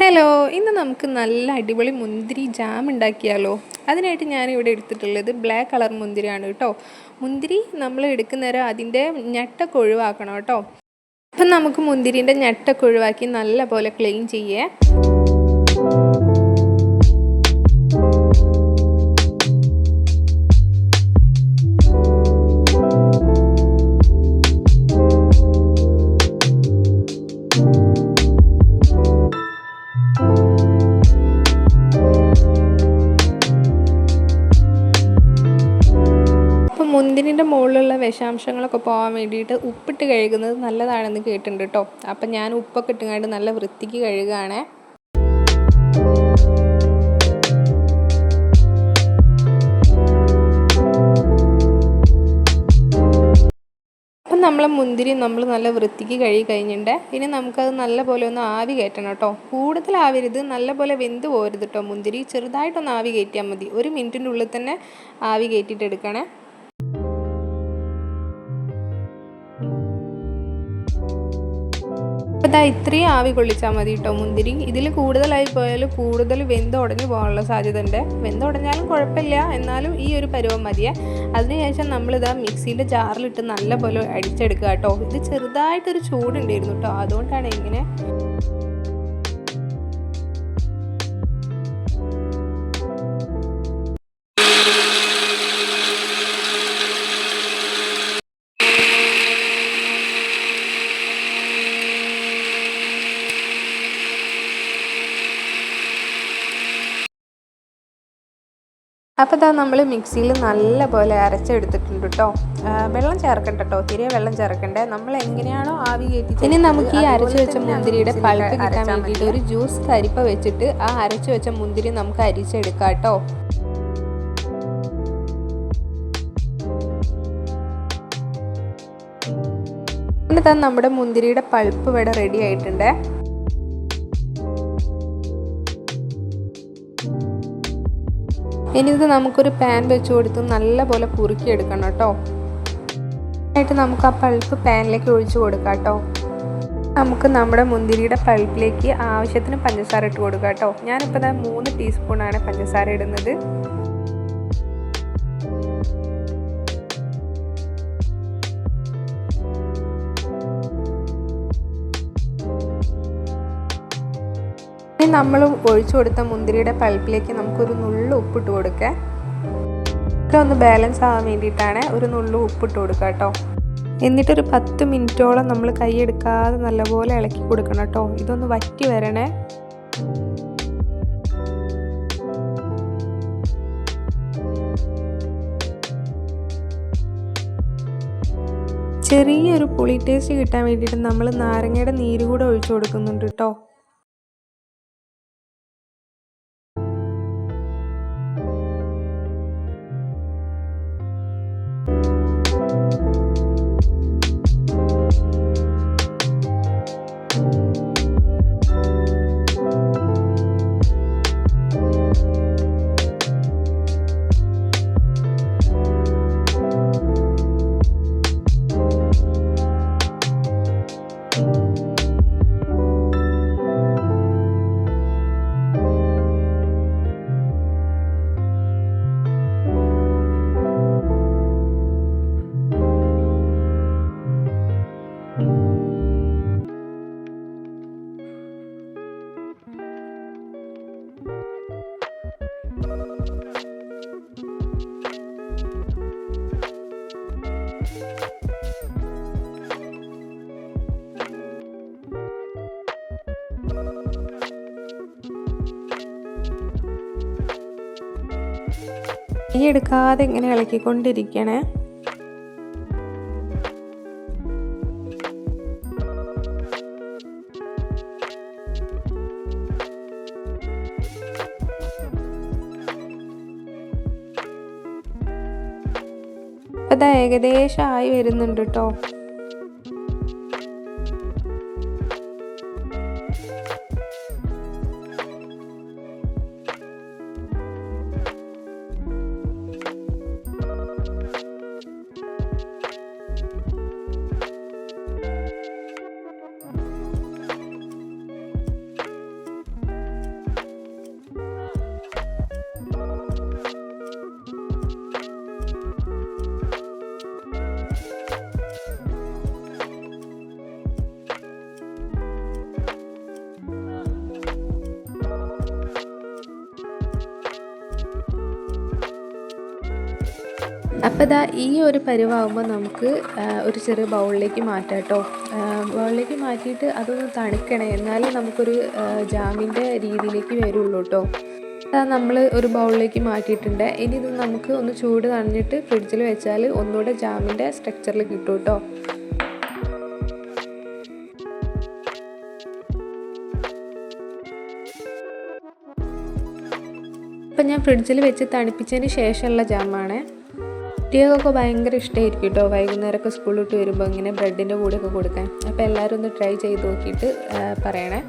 Hello, ഇന്ന് നമുക്ക് നല്ല അടിപൊളി മുന്തിരി ജാം ഉണ്ടാക്കിയാലോ. അതിനായിട്ട് ഞാനിവിടെ എടുത്തിട്ടുള്ളത് ബ്ലാക്ക് കളർ മുന്തിരിയാണ് കേട്ടോ. മുന്തിരി നമ്മൾ എടുക്കുന്നേരം അതിൻ്റെ ഞെട്ടൊക്കെ ഒഴിവാക്കണം കേട്ടോ. അപ്പം നമുക്ക് മുന്തിരിൻ്റെ ഞെട്ടൊക്കെ ഒഴിവാക്കി നല്ല പോലെ ക്ലീൻ ചെയ്യേ. മുന്തിരിൻ്റെ മുകളിലുള്ള വിഷാംശങ്ങളൊക്കെ പോകാൻ വേണ്ടിയിട്ട് ഉപ്പിട്ട് കഴുകുന്നത് നല്ലതാണെന്ന് കേട്ടിട്ടുണ്ട് കേട്ടോ. അപ്പം ഞാൻ ഉപ്പൊക്കെ ഇട്ടുകൊണ്ട് നല്ല വൃത്തിക്ക് കഴുകുകയാണേ. അപ്പം നമ്മളെ മുന്തിരി നമ്മൾ നല്ല വൃത്തിക്ക് കഴുകി കഴിഞ്ഞിട്ടുണ്ട്. ഇനി നമുക്കത് നല്ല പോലെ ഒന്ന് ആവി കയറ്റണം കേട്ടോ. കൂടുതൽ ആവരുത്, നല്ല പോലെ വെന്ത് പോരുത് കേട്ടോ. മുന്തിരി ചെറുതായിട്ടൊന്ന് ആവി കയറ്റിയാൽ മതി. 1 മിനിറ്റിൻ്റെ ഉള്ളിൽ തന്നെ ആവി കയറ്റിയിട്ട് എടുക്കണേ. അപ്പോൾ ഇത്രയും ആവി കൊള്ളിച്ചാൽ മതി കേട്ടോ മുന്തിരി. ഇതിൽ കൂടുതലായി പോയാൽ കൂടുതൽ വെന്തുടഞ്ഞു പോകാനുള്ള സാധ്യത ഉണ്ട്. വെന്തുടഞ്ഞാലും കുഴപ്പമില്ല, എന്നാലും ഈ ഒരു പരുവം മതിയേ. അതിനുശേഷം നമ്മളിതാ മിക്സിയുടെ ജാറിലിട്ട് നല്ല പോലെ അടിച്ചെടുക്കുക കേട്ടോ. ഇത് ചെറുതായിട്ടൊരു ചൂടുണ്ടായിരുന്നു കേട്ടോ, അതുകൊണ്ടാണ് ഇങ്ങനെ. അപ്പോൾ നമ്മൾ മിക്സിയിൽ നല്ല പോലെ അരച്ചെടുത്തിട്ടുണ്ട് കേട്ടോ. വെള്ളം ചേർക്കണ്ട കേട്ടോ, തീരെ വെള്ളം ചേർക്കണ്ടേ. നമ്മൾ എങ്ങനെയാണോ ആവി കയറ്റി. ഇനി നമുക്ക് ഈ അരച്ചു വെച്ച മുന്തിരിയുടെ പൾപ്പ് കിട്ടാൻ വേണ്ടിയിട്ട് ഒരു ജ്യൂസ് കരിപ്പ വെച്ചിട്ട് ആ അരച്ചു വെച്ച മുന്തിരി നമുക്ക് അരിച്ചെടുക്കാം കേട്ടോ. എന്നിട്ട് നമ്മുടെ മുന്തിരിയുടെ പൾപ്പ് ഇവിടെ റെഡി ആയിട്ടുണ്ട്. ഇനി ഇത് നമുക്കൊരു പാൻ വെച്ച് കൊടുത്ത് നല്ല പോലെ കുറുക്കിയെടുക്കണം കേട്ടോ. ആയിട്ട് നമുക്ക് ആ പൾപ്പ് പാനിലേക്ക് ഒഴിച്ചു കൊടുക്കാം കേട്ടോ. നമുക്ക് നമ്മുടെ മുന്തിരിയുടെ പൾപ്പിലേക്ക് ആവശ്യത്തിന് പഞ്ചസാര ഇട്ട് കൊടുക്കാം കേട്ടോ. ഞാനിപ്പോൾ 3 ടീസ്പൂണാണ് പഞ്ചസാര ഇടുന്നത്. ഇനി നമ്മൾ ഒഴിച്ചു കൊടുത്ത മുന്തിരിയുടെ പൾപ്പിലേക്ക് നമുക്കൊരു നുള്ളു ഉപ്പിട്ട് കൊടുക്കാം. ഇതൊന്ന് ബാലൻസ് ആവാൻ വേണ്ടിയിട്ടാണ് ഒരു നുള്ളു ഉപ്പിട്ട് കൊടുക്കുക കേട്ടോ. എന്നിട്ടൊരു 10 മിനിറ്റോളം നമ്മൾ കൈയെടുക്കാതെ നല്ലപോലെ ഇളക്കി കൊടുക്കണം കേട്ടോ. ഇതൊന്ന് വറ്റി വരണേ. ചെറിയൊരു പുളി ടേസ്റ്റ് കിട്ടാൻ വേണ്ടിയിട്ട് നമ്മൾ നാരങ്ങയുടെ നീര് കൂടെ ഒഴിച്ചു കൊടുക്കുന്നുണ്ട് കേട്ടോ. കൈ എടുക്കാതെ ഇങ്ങനെ ഇളക്കിക്കൊണ്ടിരിക്കണേ. അത് ഏകദേശം ആയി വരുന്നുണ്ട് കേട്ടോ. അപ്പോൾ ഇതാ ഈ ഒരു പരുവാകുമ്പോൾ നമുക്ക് ഒരു ചെറിയ ബൗളിലേക്ക് മാറ്റാം കേട്ടോ. ബൗളിലേക്ക് മാറ്റിയിട്ട് അതൊന്ന് തണുക്കണേ, എന്നാലേ നമുക്കൊരു ജാമിൻ്റെ രീതിയിലേക്ക് വരുള്ളൂ കേട്ടോ. നമ്മൾ ഒരു ബൗളിലേക്ക് മാറ്റിയിട്ടുണ്ട്. ഇനി ഇത് നമുക്ക് ഒന്ന് ചൂട് തണിഞ്ഞിട്ട് ഫ്രിഡ്ജിൽ വെച്ചാൽ ഒന്നുകൂടെ ജാമിൻ്റെ സ്ട്രക്ചറിൽ കിട്ടും കേട്ടോ. അപ്പം ഞാൻ ഫ്രിഡ്ജിൽ വെച്ച് തണുപ്പിച്ചതിന് ശേഷമുള്ള ജാമാണ്. കുട്ടികൾക്കൊക്കെ ഭയങ്കര ഇഷ്ടമായിരിക്കും കേട്ടോ, വൈകുന്നേരമൊക്കെ സ്കൂളിൽ വിട്ട് വരുമ്പോൾ ഇങ്ങനെ ബ്രെഡിൻ്റെ കൂടെയൊക്കെ കൊടുക്കാൻ. അപ്പോൾ എല്ലാവരും ഒന്ന് ട്രൈ ചെയ്ത് നോക്കിയിട്ട് പറയണേ.